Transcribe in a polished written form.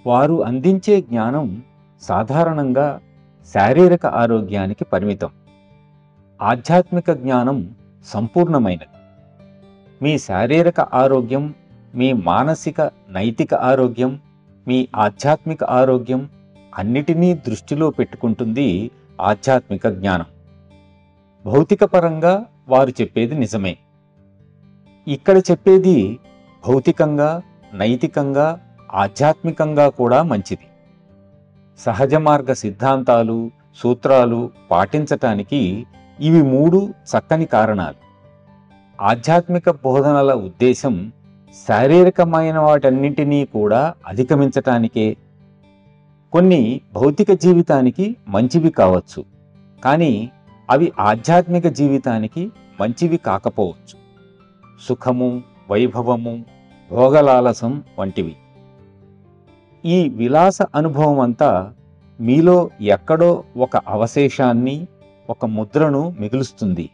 వారు అందించే జ్ఞానం సాధారణంగా శారీరక ఆరోగ్యానికి పరిమితం. ఆధ్యాత్మిక జ్ఞానం సంపూర్ణమైనది. మీ శారీరక ఆరోగ్యం, మీ మానసిక నైతిక ఆరోగ్యం, మీ ఆధ్యాత్మిక ఆరోగ్యం అన్నిటినీ దృష్టిలో పెట్టుకుంటుంది ఆధ్యాత్మిక జ్ఞానం. భౌతిక పరంగా వారు చెప్పేది నిజమే. ఇక్కడ చెప్పేది భౌతికంగా, నైతికంగా, ఆధ్యాత్మికంగా కూడా మంచిది. సహజ మార్గ సిద్ధాంతాలు, సూత్రాలు పాటించటానికి ఇవి 3 చక్కని కారణాలు. ఆధ్యాత్మిక బోధనల ఉద్దేశం శారీరకమైన వాటన్నింటినీ కూడా అధిగమించటానికే. కొన్ని భౌతిక జీవితానికి మంచివి కావచ్చు, కానీ అవి ఆధ్యాత్మిక జీవితానికి మంచివి కాకపోవచ్చు. సుఖము, వైభవము, భోగలాలసం వంటివి. ఈ విలాస అనుభవం అంతా మీలో ఎక్కడో ఒక అవశేషాన్ని, ఒక ముద్రను మిగులుస్తుంది.